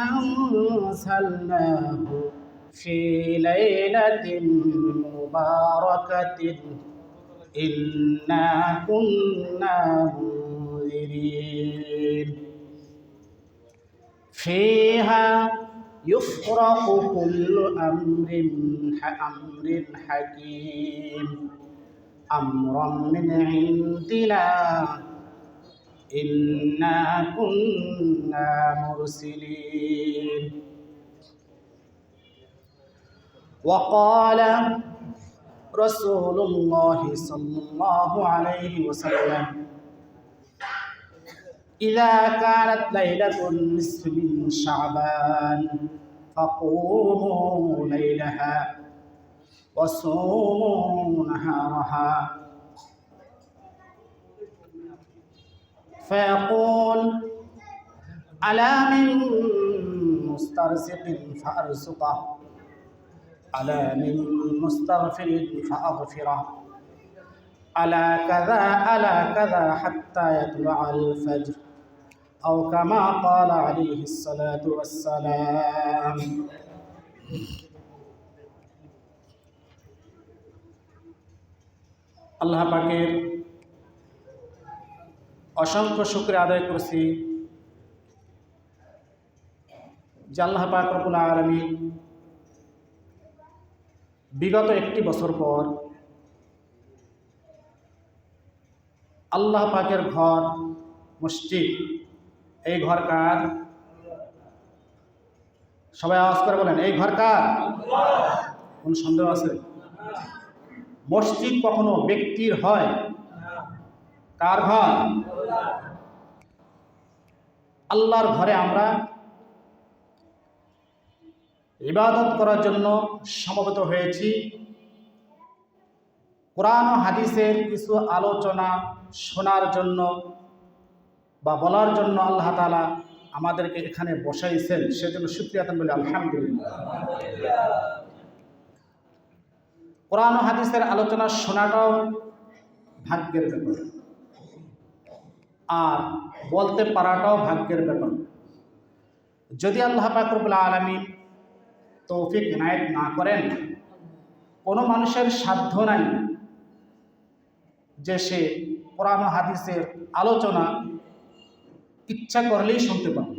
أنزلناه في ليلة مباركة إنا كنا منذرين فيها يفرق كل أمر حكيم أمرا من عندنا إنا كنا مرسلين وقال رسول الله صلى الله عليه وسلم إذا كانت ليلة النصف من شعبان فقوموا ليلها وصوموا نهارها فيقول ألا من مسترزق فأرزقه ألا من مستغفر فأغفره ألا كذا حتى يطلع الفجر أو كما قال عليه الصلاة والسلام আল্লাহ পাকের অসংখ্য শুকরিয়া আদায় করছি যে আল্লাহ পাক রব্বুল আলামিন বিগত একটি বছর পর আল্লাহ পাকের ঘর মসজিদ, এই ঘর কার? সবাই আওয়াজ করে বলেন, এই ঘর কার? কোন সন্দেহ আছে? মসজিদ কখনো ব্যক্তির হয়? কার ঘর? আল্লাহর ঘরে আমরা ইবাদত করার জন্য সমবেত হয়েছি। কোরআন ও হাদিসের কিছু আলোচনা শোনার জন্য বা বলার জন্য আল্লাহ তাআলা আমাদেরকে এখানে বসাইছেন, সেজন্য শুকরিয়া বলি আলহামদুলিল্লাহ। কোরআন ও হাদিসের আলোচনা শোনাটাও ভাগ্যের ব্যাপার, আর বলতে পারাটাও ভাগ্যের ব্যাপার। যদি আল্লাহ পাক রব্বুল আলামিন তৌফিক ইনায়েত না করেন, কোনো মানুষের সাধ্য নাই যে সে কোরআন ও হাদিসের আলোচনা ইচ্ছা করলেই শুনতে পাবে।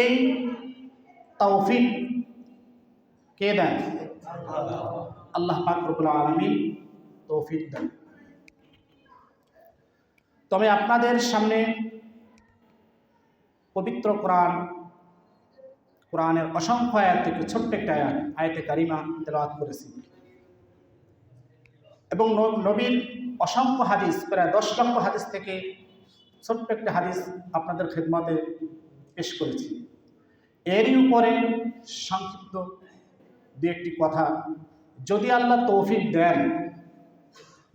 এই তৌফিক কে দেন? আল্লাহ পাক রব্বুল আলামিন তৌফিক দেন। তবে আপনাদের সামনে পবিত্র কোরআনের অসংখ্য আয়াত থেকে ছোট্ট একটা আয়াতে কারিমা তেলাওয়াত করেছি এবং নবীর অসংখ্য হাদিস, প্রায় 10 লক্ষ হাদিস থেকে ছোট্ট একটা হাদিস আপনাদের খেদমতে পেশ করেছি। এরই উপরে সংক্ষিপ্ত দু একটি কথা, যদি আল্লাহ তৌফিক দেন,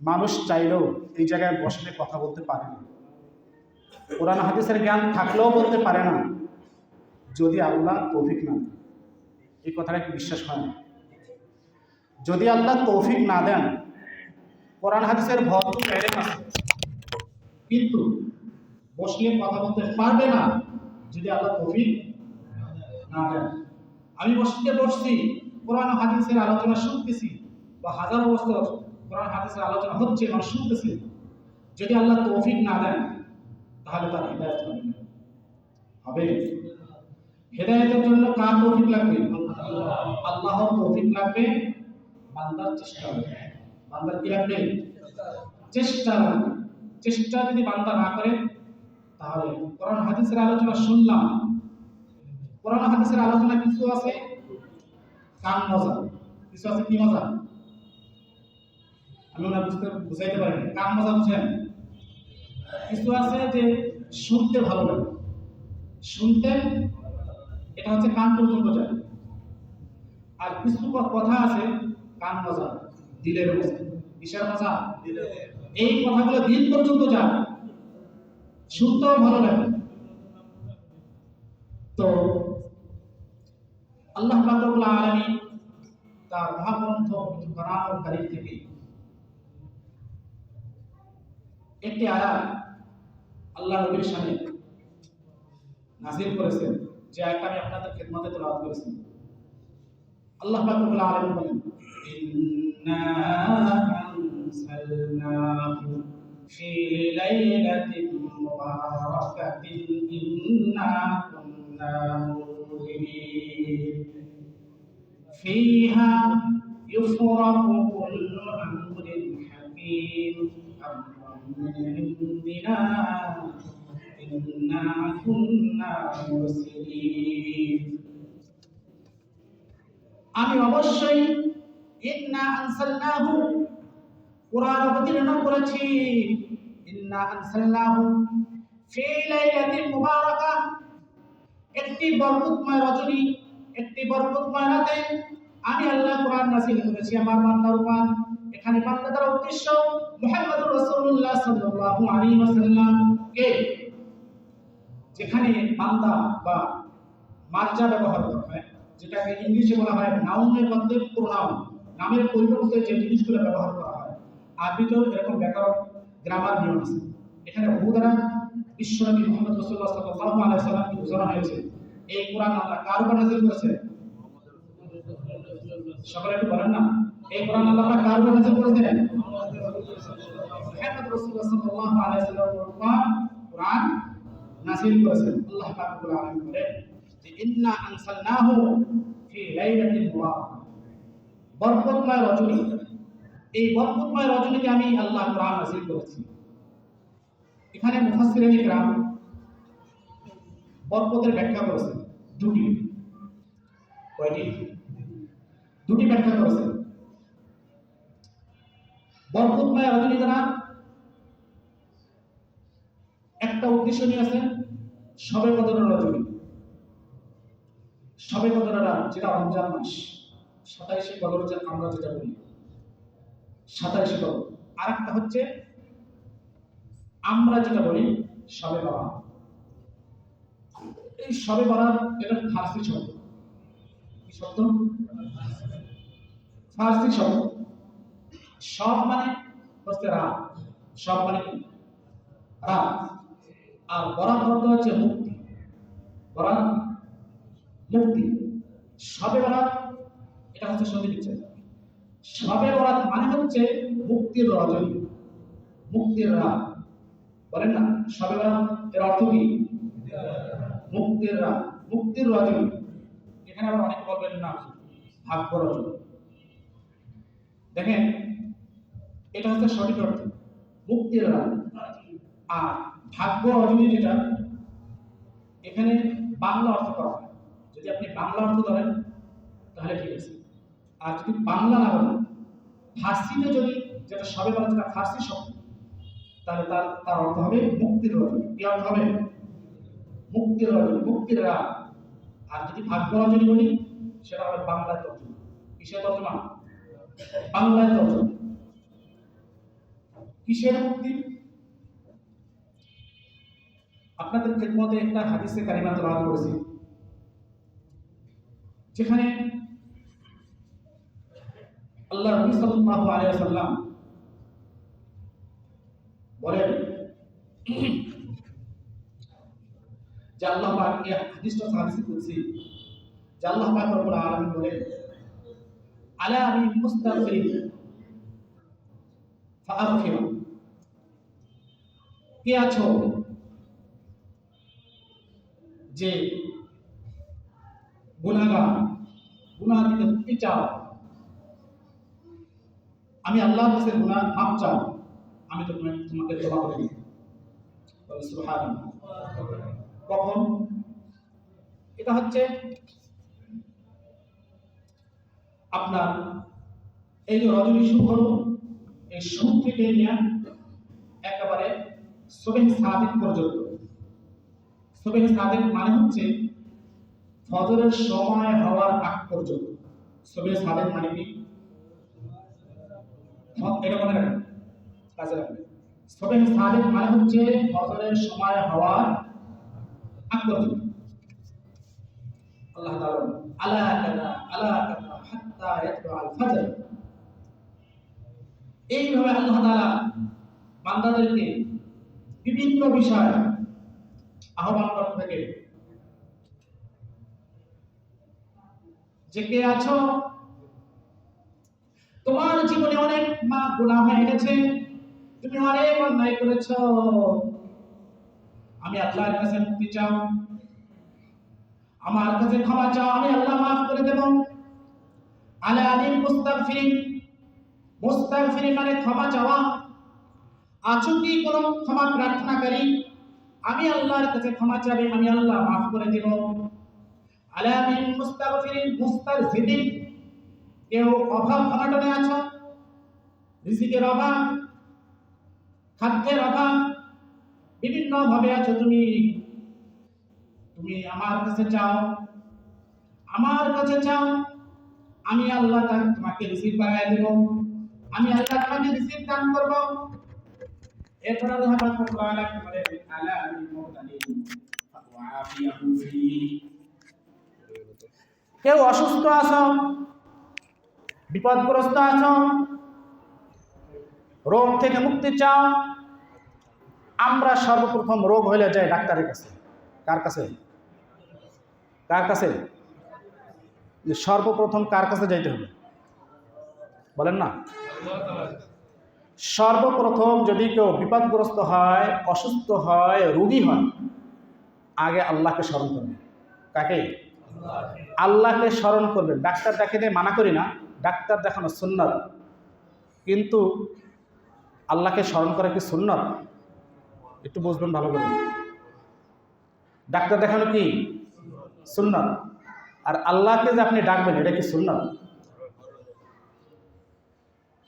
মানুষ চাইলেও এই জায়গায় বসলে কথা বলতে পারে না, কোরআন হাদিসের জ্ঞান থাকলেও বলতে পারে না, যদি আল্লাহ তৌফিক না দেন। এই কথাটা কি বিশ্বাস হয় না? যদি আল্লাহ তৌফিক না দেন, কোরআন হাদিসের ভরপুর জ্ঞান আছে, কিন্তু বসলে কথা বলতে পারবে না যদি আল্লাহ তৌফিক না দেন। আমি মসজিদে বসছি, কোরআন হাদিসের আলোচনা শুনতেছি, বা হাজারো বছর কোরআন হাদিসের আলোচনা হচ্ছে, মানুষ শুনতেছে, যদি আল্লাহ তৌফিক না দেন তাহলে তার হিদায়াত হবে। হেদায়েতের জন্য কার তৌফিক লাগবে? আল্লাহর তৌফিক লাগবে, বান্দার চেষ্টা লাগবে। বান্দার কি লাগবে? চেষ্টা লাগবে। চেষ্টা যদি বান্দা না করে, তাহলে কোরআন হাদিসের আলোচনা শুনলাম, কোরআন হাদিসের আলোচনা কিছু আছে কান মজা, কিছু আছে কি মজা? আমি ওনা বুঝাইতে পারি, কান মজা বুঝেন? কিছু আছে যে শুনতে ভালো লাগে, শুনতে এটা হচ্ছে কান পর্যন্ত যায়, আর কিছু কথা আছে কান মজা, দিলের মজা। কিসের মজা? এই কথাগুলো দিল পর্যন্ত যায়, শুনতেও ভালো লাগে। তো আল্লাহ পাক রব্বুল আলামিন তার মহাগ্রন্থ কোরআনুল কারীম থেকে একটি আয়াত আল্লাহ নবীর সামনে নাযিল করেছেন, যে আয়াতটা আমি আপনাদের খিদমতে তেলাওয়াত করেছি। আল্লাহ পাক রব্বুল আলামিন বলেন, ইন্না আনসালনাহু ফি লাইলাতিন মুবারাকাতিন ইন্না কুন্না মুরসিলিন ফিহা ইউফরাকু কুল্লু আমরিন হাকীম আমরুন মিন ইনদিনা ইন্না কুন্না মুরসিলিন। আমি অবশ্যই ইন্না আনসালনাহু কুরআন অবতীর্ণ করেছি, ইন্না আনসালনাহু ফি লাইলাতিন মুবারাকা, একটি বরকতময় রজনী, একটি বরকতময় রাতে আমি আল্লাহ কুরআন নাযিল করেছি আমার বান্দার উপর। এখানে বান্দা দ্বারা উদ্দেশ্য মুহাম্মদুর রাসূলুল্লাহ সাল্লাল্লাহু আলাইহি ওয়াসাল্লাম কে, যেখানে বান্দা বা মার্জা ব্যবহার করা হয়, যেটাকে ইংলিশে বলা হয় নাউনের বদলে প্রোনাউন, নামের পরিবর্তে যে জিনিসগুলো ব্যবহার করা হয়। আরবিতেও এরকম ব্যাকরণ গ্রামার নিয়ম আছে। এখানে হু দ্বারা বিশ্বনবী মুহাম্মদ রাসূলুল্লাহ সাল্লাল্লাহু আলাইহি ওয়াসাল্লামকে বোঝানো হয়েছে। এই কোরআন আল্লাহ কার উপর নাযিল করেছে? সকলে একটু বলেন না, এই কোরআন আল্লাহ কার উপর নাযিল করেছেন? মুহাম্মদ রাসূলুল্লাহ সাল্লাল্লাহু আলাইহি ওয়াসাল্লামের উপর কোরআন নাযিল করেছেন। আল্লাহ পাক রব্বুল আলামিন বলেন যে ইন্না আনসালনাহু ফি লাইলাতিন মুবারাকা, বরকতময় রজনী, এই বরকতময় রজনীতে আমি আল্লাহ কোরআন নাযিল করেছি। এখানে মুফাসসিরিন ইকরাম বরকতের ব্যাখ্যা করেছেন দুটি। কয়টি? দুটি ব্যাখ্যা করেছেন। বরকতময় রজনী দ্বারা একটা উদ্দেশ্য নিয়ে আছেন শবে কদরের রজনী। শবে কদরের রাত, যেটা রমজান মাস, 27শে কদর আমরা যেটা বলি 27শে কদর। আর একটা হচ্ছে আমরা যেটা বলি শবে বরাত। এই শবে বরাত এটা ফারসি শব্দ। কি শব্দ? ফারসি শব্দ। সব মানে হচ্ছে রাত, সব মানে কি? রাত। আর বরাত অর্থ হচ্ছে মুক্তি। বরাত মুক্তি। শবে বরাত এটা হচ্ছে সন্ধি বিচ্ছেদ। শবে বরাত মানে হচ্ছে মুক্তির রজনী, মুক্তির রাত। বলেন না শবে বরাত এর অর্থ কি? মুক্তির রাত, মুক্তির রজনী। এখানে আবার অনেকে বলবেন না ভাগ্য রজনী। দেখেন এটা হচ্ছে সঠিক অর্থ, মুক্তির রাত। আর ভাগ্য রজনী যেটা, এখানে বাংলা অর্থ করা হয়। যদি আপনি বাংলা অর্থ ধরেন তাহলে ঠিক আছে, আর যদি বাংলা না বলেন, ফার্সিতে যদি যেটা শবে বরাত যেটা ফার্সি শব্দ, তাহলে তার অর্থ হবে মুক্তির রজনী। কি অর্থ হবে? মুক্তির রজনী, মুক্তির রাত। আর যদি ভাগ্য রজনী বলি সেটা হবে বাংলায় তর্জমা। কিসের তর্জমা? বাংলায় তর্জমা। কিসের মুক্তি? আপনাদের খিদমতে একটা হাদিসে কারিমা তেলাওয়াত করেছি, যেখানে আল্লাহ নবী সাল্লাল্লাহু আলাইহি ওয়াসাল্লাম বলেন যে আল্লাহ পাক, এই হাদিসটা হাদিসে কুদসি, যে আল্লাহ পাক রব্বুল আলামিন বলেন আলা মিন মুস্তাগফিরিন ফাআগফিরু, কে আছো যে গুনাহগার, গুনাহ থেকে মুক্তি চাও, আমি আল্লাহর কাছে গুনাহ মাফ চাও, আমি তোমাকে ক্ষমা করে দিই। সুবহানাল্লাহ। কখন? এটা হচ্ছে আপনার এই যে রজনী শুরু হলো, এই শুরু থেকে নিয়ে একেবারে সুবহে সাদিক পর্যন্ত। সুবহে সাদিক মানে হচ্ছে ফজরের সময় হওয়ার আগ পর্যন্ত। সুবহে সাদিক মানে কি? এটা মনে রাখবেন, কাজে রাখবেন। সুবহে সাদিক মানে হচ্ছে ফজরের সময় হওয়ার আগ পর্যন্ত। আল্লাহ তাআলা আলা কাদা হাত্তা ইয়াতলু আল ফজর। এইভাবে আল্লাহ তাআলা বান্দাদেরকে বিভিন্ন বিষয় আহ্বান করতে থাকে যে কে আছো, তোমার জীবনে অনেক গুনাহ হয়ে গেছে, তুমি অনেক অন্যায় করেছো, আমি আল্লাহর কাছে মুক্তি চাও, আমার কাছে ক্ষমা চাও, আমি আল্লাহ মাফ করে দেব। আলা আলিম মুস্তাগফিরিন, মুস্তাগফিরিন মানে ক্ষমা চাওয়া। আছো কি কোনো ক্ষমা প্রার্থনাকারী? আমি আল্লাহর কাছে ক্ষমা চাবে, আমি আল্লাহ মাফ করে দেব। আলা আলিম মুস্তাগফিরিন, মুস্তাগফিরিন কেউ অভাব অনটনে আছো, রিজিকের অভাব, খাদ্যের অভাব, বিভিন্ন ভাবে আছো তুমি, তুমি আমার কাছে চাও, আমার কাছে চাও, আমি আল্লাহ তোমাকে রিজিক বাড়ায় দেব, আমি আল্লাহ তোমাকে রিজিক দান করব। এরপর আল্লাহ পাক কোরআনে বলে আলা আলিম মুতালিন ফাআফিয়াহু ফি, কেউ অসুস্থ আছো, বিপদগ্রস্ত আছো, রোগ থেকে মুক্তি চাও। আমরা সর্বপ্রথম রোগ হইলে যাই ডাক্তারের কাছে। কার কাছে? কার কাছে? সর্বপ্রথম কার কাছে যাইতে হবে বলেন না? সর্বপ্রথম যদি কেউ বিপদগ্রস্ত হয়, অসুস্থ হয়, রোগী হয়, আগে আল্লাহকে স্মরণ করবে। কাকে? আল্লাহকে স্মরণ করবে। ডাক্তার দেখাতে মানা করি না, ডাক্তার দেখানো সুন্নাত, কিন্তু আল্লাহকে স্মরণ করা কি সুন্নাত? একটু বুঝবেন ভালো করে। ডাক্তার দেখানো কি সুন্নাত, আর আল্লাহকে যে আপনি ডাকবেন এটা কি সুন্নাত?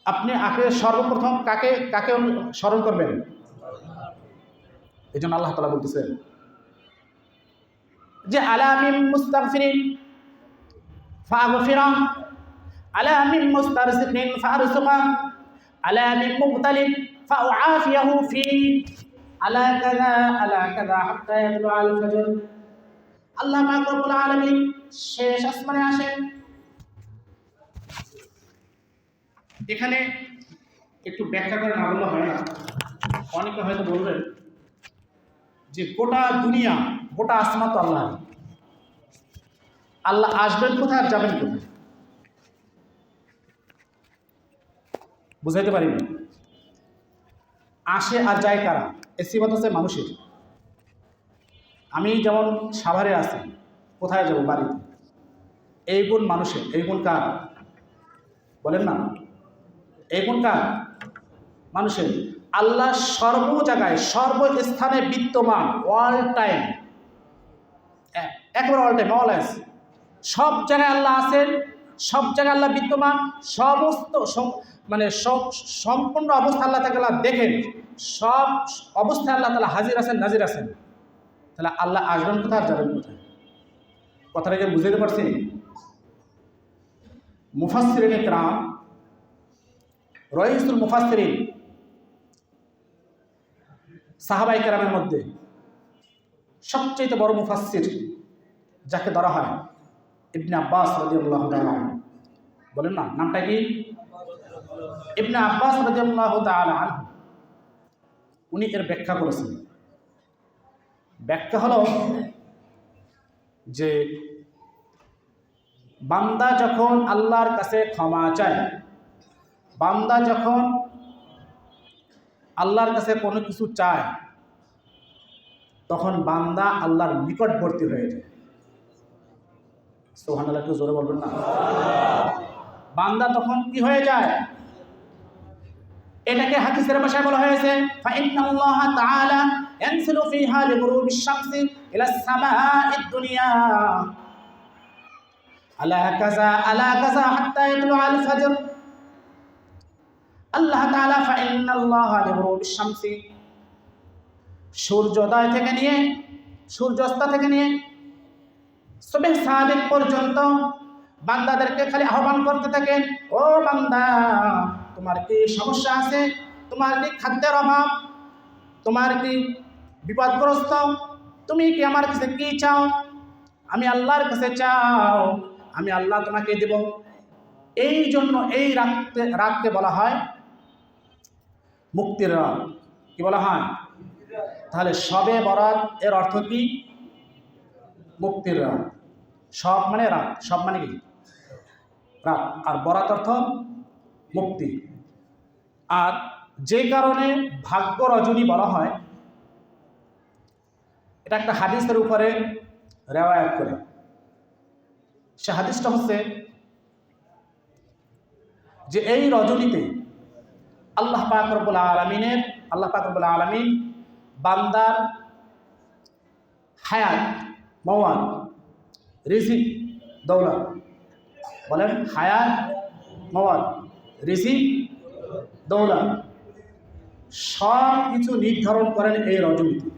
আপনি আগে সর্বপ্রথম কাকে কাকে স্মরণ করবেন? এই জন্য আল্লাহ তাআলা বলতেছেন যে আলা মিন মুস্তাগফিরিন ফাগফিরা, আলা মিন মুস্তারজিকিন ফারজুকা, আলা মিন মুবতালিন ফাউআফিয়াহু ফি, আলা কাযা হাত্তা ইয়াতলু আল ফজর। আল্লাহ পাক রব্বুল আলামিন শেষ আসমানে আসেন। এখানে একটু ব্যাখ্যা করে না বললে হয় না। অনেকে হয়তো বলবেন যে গোটা দুনিয়া, গোটা আসমান তো আল্লাহ, আল্লাহ আসবেন কোথায় আর যাবেন কোথায়? বুঝাইতে পারিনি। আসে আর যায় কারা? এর সিফাত হচ্ছে মানুষের। আমি যেমন সাভারে আছি, কোথায় যাব? বাড়িতে। এই গুণ মানুষের, এই গুণ কার বলেন না? এই গুণ কার? মানুষের। আল্লাহ সর্ব জায়গায়, সর্বস্থানে বিদ্যমান, অল টাইম, একবার অল টাইম, অলওয়েজ, সব জায়গায় আল্লাহ আছেন, সব জায়গায় আল্লাহ বিদ্যমান, সমস্ত মানে সম্পূর্ণ অবস্থা আল্লাহ তাআলা দেখেন, সব অবস্থায় আল্লাহ তাআলা হাজির আছেন, নাজির আছেন। তাহলে আল্লাহ আসবেন কোথায় আর যাবেন কোথায়? কথাটাকে বুঝতে পারছি? মুফাসসিরিন ইকরাম, রাইসুল মুফাসসিরিন, সাহাবায়ে কেরামের মধ্যে সবচেয়ে বড় মুফাসসির যাকে ধরা হয় ইবনে আব্বাস রাদিয়াল্লাহু তাআলা আনহু। বলেন না নামটা কি? ইবনে আব্বাস রাদিয়াল্লাহু তাআলা আনহু। উনি এর ব্যাখ্যা করেছেন। ব্যাখ্যা হলো যে বান্দা যখন আল্লাহর কাছে ক্ষমা চায়, বান্দা যখন আল্লাহর কাছে কোনো কিছু চায়, তখন বান্দা আল্লাহর নিকটবর্তী হয়ে যায়। সুবহানাল্লাহ, একটু জোরে বলবেন না? বান্দা তখন কি হয়ে যায়? এটাকে হাদিসের ভাষায় বলা হয়েছে ফাইন্নাল্লাহা তাআলা ইয়ানসিলু ফিহা লিগুরুবিশ শামসি ইলাস সামাঈদ দুনিয়া আলা কাযা হাত্তা ইয়াতলু আল ফজর। আল্লাহ তাআলা ফাইন্নাল্লাহা লিগুরুবিশ শামসি, সূর্যোদয় থেকে নিয়ে সূর্যাস্ত থেকে নিয়ে সুবহ সাদিক পর্যন্ত বান্দাদেরকে খালি আহ্বান করতে থাকেন, ও বান্দা, তোমার কি সমস্যা আছে? তোমার কি খাদ্যের অভাব? তোমার কি বিপদগ্রস্ত? তুমি কি আমার কাছে কি চাও? আমি আল্লাহর কাছে চাও, আমি আল্লাহ তোমাকে দেব। এই জন্য এই রাতকে বলা হয় মুক্তির রাত। কি বলা হয়? তাহলে শবে বরাত এর অর্থ কি? মুক্তির রাত। সব মানে রাত, সব মানে কি? রাত, আর বরাত অর্থ মুক্তি। আর যে কারণে ভাগ্য রজনী বলা হয়, এটা একটা হাদিসের উপরে রেওয়ায়াত করে। সে হাদিসটা হচ্ছে যে এই রজনীতে আল্লাহ পাক রব্বুল আলামিন বান্দার হায়াত, মওয়াত, রিজিক, দৌলত, বলেন হায়াত, মওয়াত, রিজিক, দৌলত সব কিছু নির্ধারণ করেন এই রজনীতে।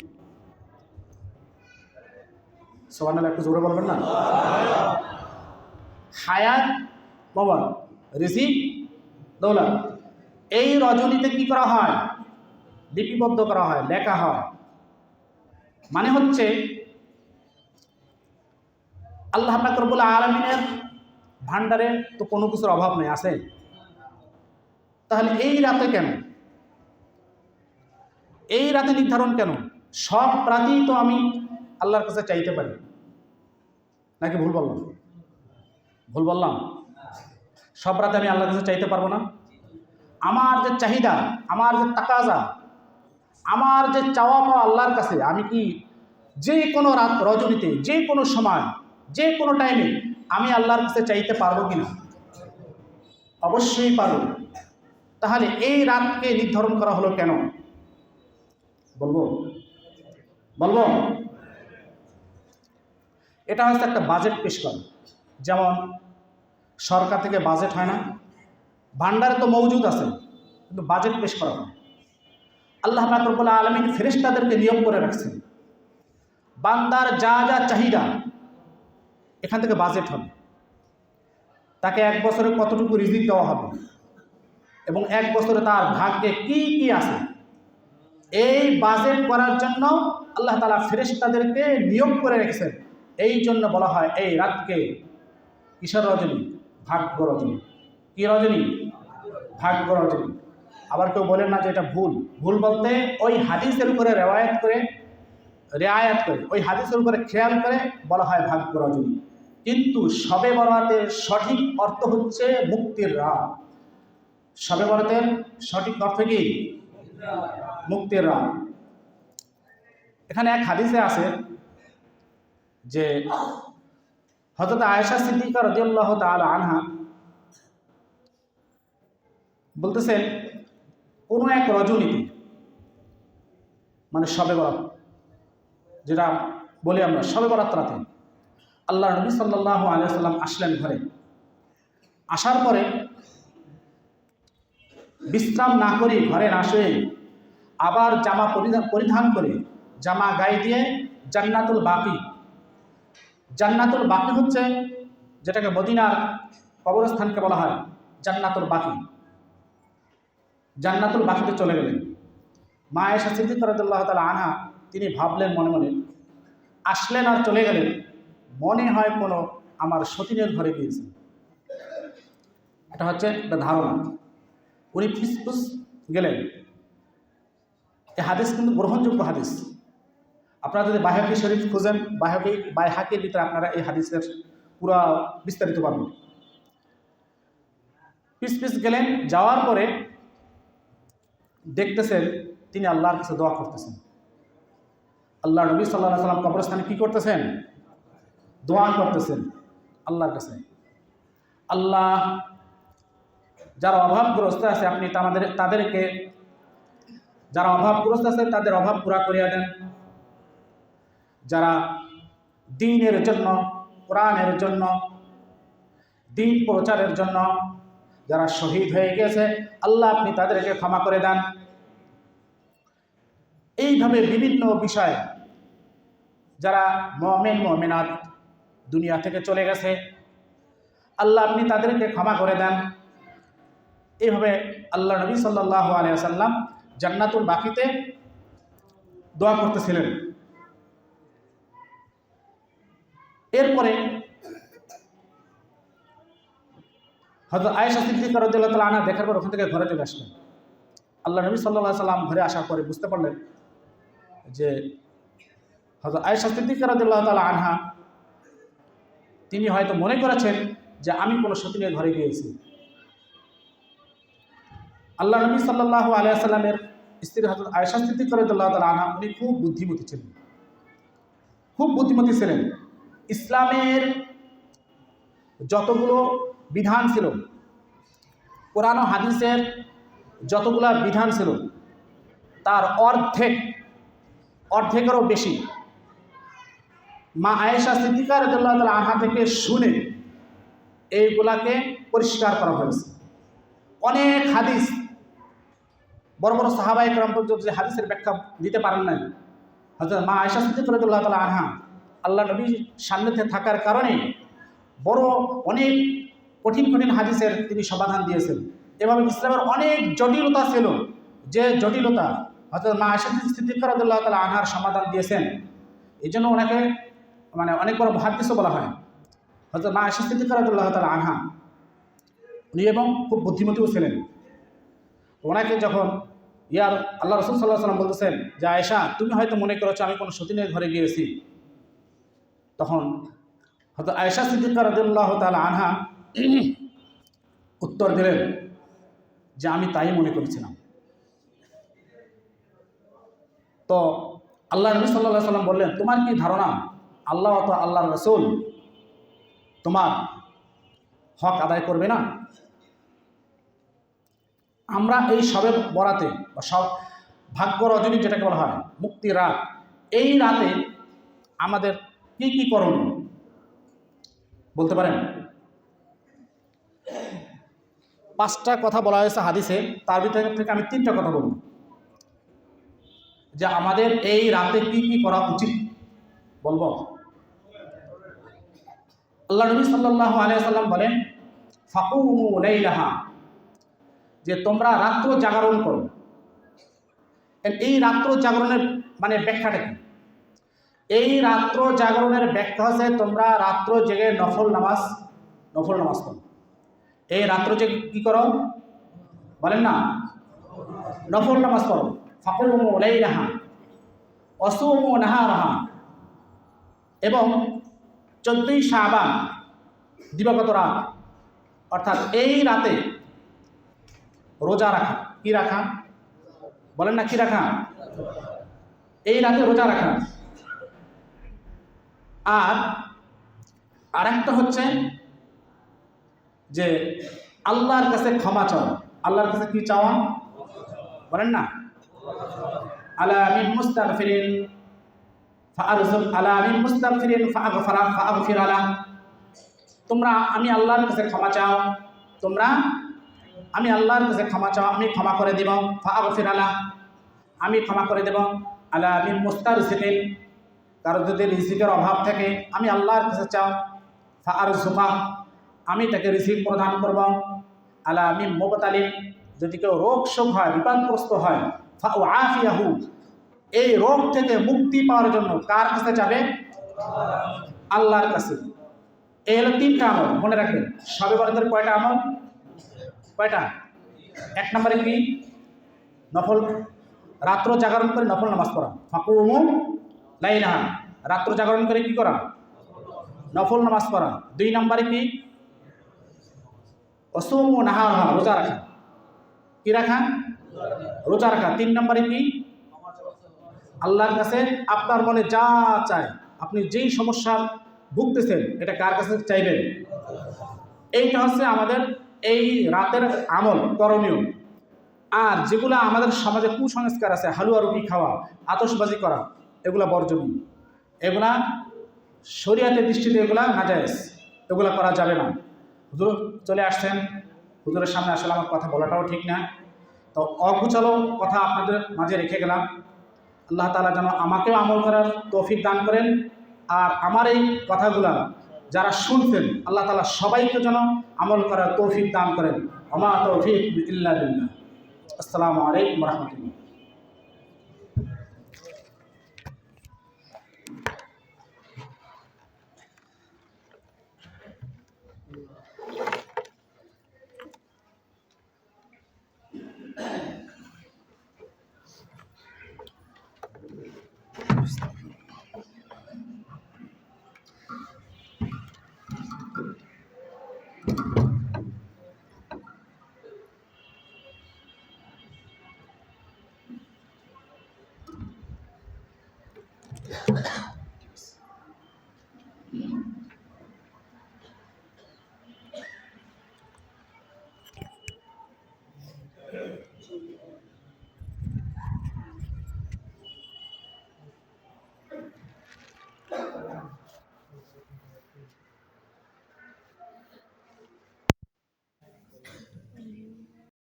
সুবহানাল্লাহ, একটু জোরে বলবেন না? হায়াত, মওয়াত, রিজিক, দৌলত এই রজনীতে কি করা হয়? লিপিবদ্ধ করা হয়, লেখা হয়। মানে হচ্ছে আল্লাহ পাক রব্বুল আলামিনের ভান্ডারে তো কোনো কিছুর অভাব নেই, আছে? তাহলে এই রাতে কেন, এই রাতে নির্ধারণ কেন? সব রাতেই তো আমি আল্লাহর কাছে চাইতে পারি, নাকি ভুল বললাম? ভুল বললাম? সব রাতে আমি আল্লাহর কাছে চাইতে পারবো না? আমার যে চাহিদা, আমার যে তাকাজা, আমার যে চাওয়া পাওয়া আল্লাহর কাছে, আমি কি যে কোনো রাত রজনীতে, যে কোনো সময়, যে কোনো টাইমে আমি আল্লাহর কাছে চাইতে পারবো কিনা? অবশ্যই পারবো। তাহলে এই রাতকে নির্ধারণ করা হলো কেন? বলবো? এটা হচ্ছে একটা বাজেট পেশ করা। যেমন সরকার থেকে বাজেট হয় না, ভান্ডারে তো মজুদ আছে, কিন্তু বাজেট পেশ করা হয়। আল্লাহ পাক রব্বুল আলামিন ফেরেশতাদেরকে নিয়োগ করে রাখছেন, বান্দার যা যা চাহিদা এখান থেকে বাজেট হবে। তাকে এক বছরে কতটুকু রিজিক দেওয়া হবে এবং এক বছরে তার ভাগ্যে কি কি আছে, এই বাজেট করার জন্য আল্লাহ তাআলা ফেরেশতাদেরকে নিয়োগ করে রেখেছেন। এই জন্য বলা হয় এই রাতকে কিসের রজনী? ভাগ্য রজনী। কি রজনী? ভাগ্য রজনী। আবার কেউ বলেন না যে এটা ভুল। ভুল বলতে ওই হাদিসের উপরে রেওয়ায়াত করে, ওই হাদিসের উপরে খেয়াল করে বলা হয় ভাগ্য রজনী। কিন্তু শবে বরাতের সঠিক অর্থ হচ্ছে মুক্তির রাত। শবে বরাতের সঠিক অর্থ কি? মুক্তির রাত। এখানে এক হাদিসে আছে যে হযরত আয়েশা সিদ্দিকা রাদিয়াল্লাহু তাআলা আনহা বলতেছেন, কোনো এক রজনীতে, মানে শবে বরাত যেটা বলি আমরা, শবে বরাত রাতে আল্লাহ নবী সাল্লাল্লাহু আলাইহি ওয়াসাল্লাম আসলেন ঘরে। আসার পরে বিশ্রাম না করে, ঘরে না শুয়ে, আবার জামা পরিধান করে, জামা গায়ে দিয়ে জান্নাতুল বাকি হচ্ছে যেটাকে মদিনার কবরস্থানকে বলা হয় জান্নাতুল বাকিতে চলে গেলেন। মা আয়েশা সিদ্দিকা রাদিয়াল্লাহু তাআলা আনহা তিনি ভাবলেন মনে মনে, আসলেন আর চলে গেলেন, মনে হয় কোনো আমার সতীনের ঘরে গিয়েছেন। এটা হচ্ছে একটা ধারণা। উনি ফুসফুস গেলেন। এই হাদিস কিন্তু গ্রহণযোগ্য হাদিস। আপনারা যদি বাইহাকি শরীফ খুঁজেন, বাইহাকির ভিতরে আপনারা এই হাদিসের পুরা বিস্তারিত পাবেন। পিস গেলেন, যাওয়ার পরে দেখতেছেন তিনি আল্লাহর কাছে দোয়া করতেছেন। আল্লাহ নবী সাল্লাল্লাহু আলাইহি ওয়াসাল্লাম কবরস্থানে কি করতেছেন? দোয়া করতেছেন আল্লাহর কাছে। আল্লাহ, যারা অভাবগ্রস্ত আছে আপনি তাদেরকে, যারা অভাবগ্রস্ত আছে তাদের অভাব পুরা করিয়া দেন। যারা দ্বীনের জন্য, কোরআনের জন্য, দ্বীন প্রচারের জন্য যারা শহীদ হয়ে গেছে, আল্লাহ আপনি তাদেরকে ক্ষমা করে দেন। এইভাবে বিভিন্ন বিষয়ে যারা মুমিনাত দুনিয়া থেকে চলে গেছে, আল্লাহ আপনি তাদেরকে ক্ষমা করে দেন। এইভাবে আল্লাহ নবী সাল্লাল্লাহু আলাইহি ওয়াসাল্লাম জান্নাতুল বাকিতে দোয়া করতেছিলেন। এরপরে হযরত আয়েশা সিদ্দিকা রাদিয়াল্লাহু তাআলা আনহা দেখার পর ওখান থেকে ঘরে চলে আসলেন। আল্লাহ নবী সাল্লাল্লাহু আলাইহি ওয়াসাল্লাম ঘরে আসার পরে বুঝতে পারলেন যে হযরত আয়েশা সিদ্দিকা রাদিয়াল্লাহু তাআলা আনহা তিনি হয়তো মনে করেছেন যে আমি কোনো সতীনের ঘরে গিয়েছি। আল্লাহ নবী সাল্লাল্লাহু আলাইহি ওয়াসাল্লামের স্ত্রী হযরত আয়েশা সিদ্দিকা রাদিয়াল্লাহু তাআলা আনহা, উনি খুব বুদ্ধিমতী ছিলেন, খুব বুদ্ধিমতী ছিলেন। ইসলামের যতগুলো বিধান ছিল, কোরআন ও হাদিসের যতগুলো বিধান ছিল, তার অর্ধেকেরও বেশি মা আয়েশা সিদ্দিকা রাদিয়াল্লাহু তাআলা আনহা থেকে শুনে এইগুলাকে পরিষ্কার করা হয়েছে। অনেক হাদিস, বড় বড় সাহাবায়ে কেরাম পর্যন্ত যে হাদিসের ব্যাখ্যা দিতে পারেন নাই, হযরত মা আয়েশা সিদ্দিকা রাদিয়াল্লাহু তাআলা আনহা আল্লাহ নবীর সান্নিধ্যে থাকার কারণে বড় অনেক কঠিন কঠিন হাদিসের তিনি সমাধান দিয়েছেন। এভাবে ইসলামের অনেক জটিলতা ছিল, যে জটিলতা হযরত মা আয়েশা সিদ্দিকা রাদিয়াল্লাহু তাআলা আনহার সমাধান দিয়েছেন। এই জন্য ওনাকে অনেক বড় মুহাদ্দিসও বলা হয়। হযরত মা আয়েশা সিদ্দিকা রাদিয়াল্লাহু তাআলা আনহা উনি এবং খুব বুদ্ধিমতীও ছিলেন। ওনাকে যখন আল্লাহ রাসূল সাল্লাল্লাহু আলাইহি ওয়াসাল্লাম বলতেছেন যে আয়েশা, তুমি হয়তো মনে করেছো আমি কোনো সতীনের ঘরে গিয়েছি, তখন হয়তো আয়েশা সিদ্দিকা রাদিয়াল্লাহু তাআলা আনহা উত্তর দিলেন যে আমি তাই মনে করেছিলাম। তো আল্লাহ নবী সাল্লাল্লাহু আলাইহি ওয়াসাল্লাম বললেন, তোমার কি ধারণা আল্লাহ অথবা আল্লাহর রাসূল তোমার হক আদায় করবে না? আমরা এই সবে বরাতে বা সব ভাগ্য রজনী যেটাকে বলা হয়, মুক্তি রাত, এই রাতে আমাদের কি কি করণীয় বলতে পারেন? 5টা কথা বলা হয়েছে হাদিসে, তার ভিতরে থেকে আমি 3টা কথা বলব যে আমাদের এই রাতে কি কি করা উচিত বলবো। আল্লাহ নবী সাল্লাল্লাহু আলাইহি ওয়াসাল্লাম বলেন, ফাকুমু লাইলাহা, যে তোমরা রাত্র জাগরণ করো। এই রাত্র জাগরণের মানে ব্যাখ্যাটা কি? এই রাত্র জাগরণের ব্যাখ্যা হচ্ছে তোমরা রাত্র জেগে নফল নামাজ করো। এই রাত্র জেগে কি করো বলেন না? নফল নামাজ করো। ফাকুমু লাইলাহা ওয়াসুমু নাহারাহা, এবং 14ই শাবান দিবাগত রাত, অর্থাৎ এই রাতে রোজা রাখা। কি রাখা বলেন না? কি রাখা? এই রাতে রোজা রাখা। আর আরেকটা হচ্ছে যে আল্লাহর কাছে ক্ষমা চাওয়া। আল্লাহর কাছে কি চাওয়া বলেন না? আলা মিন মুস্তাগফিরিন ফাআরযুক আলা মিন মুস্তাগফিরিন ফাআগফির আলা, তোমরা আমি আল্লাহর কাছে ক্ষমা চাও, আমি আল্লাহর কাছে ক্ষমা চাও, আমি ক্ষমা করে দেব। ফাআগফির আলা, আমি ক্ষমা করে দেব। আলা মিন মুস্তারজিকিন, কারো যদি রিজিকের অভাব থাকে আমি আল্লাহর কাছে চাও। ফাআরযুকা, আমি তাকে রিজিক প্রদান করব। আলা মিন মুবতালিন, যদি কেউ রোগ শোক হয়, বিপদগ্রস্ত হয়, ফাউআফিয়াহু, এই রোগ থেকে মুক্তি পাওয়ার জন্য কার কাছে যাবে? আল্লাহর কাছে। এই হলো 3টা আমল, মনে রাখবেন। শবে বরাতের কয়টা আমল? কয়টা? 1 নম্বরে কি? নফল, রাত্র জাগরণ করে নফল নামাজ পড়া। ফাকুমু লাইলাহা, রাত্র জাগরণ করে কি করা? নফল নামাজ পড়া। 2 নম্বরে কি? ওয়াসুমু নাহারাহা, রোজা রাখা। কি রাখা? রোজা রাখা। 3 নম্বরে কি? আল্লাহর কাছে আপনার মনে যা চায়, আপনি যেই সমস্যার ভুগতেছেন, এটা কার কাছে চাইবেন? এইটা হচ্ছে আমাদের এই রাতের আমল, করণীয়। আর যেগুলো আমাদের সমাজে কুসংস্কার আছে, হালুয়া রুটি খাওয়া, আতশবাজি করা, এগুলা বর্জনীয়। এগুলা শরীয়তের দৃষ্টিতে এগুলা নাজায়েজ, এগুলা করা যাবে না। হুজুর চলে আসছেন, হুজুরের সামনে আসলে আমার কথা বলাটাও ঠিক না, তো অগুছালো কথা আপনাদের মাঝে রেখে গেলাম। আল্লাহ তাআলা যেন আমাকেও আমল করার তৌফিক দান করেন, আর আমার এই কথাগুলা যারা শুনছেন আল্লাহ তাআলা সবাইকে যেন আমল করার তৌফিক দান করেন। ওমা তৌফিক ইল্লা বিল্লাহ। আসসালামু আলাইকুম ওয়া রাহমাতুল্লাহ।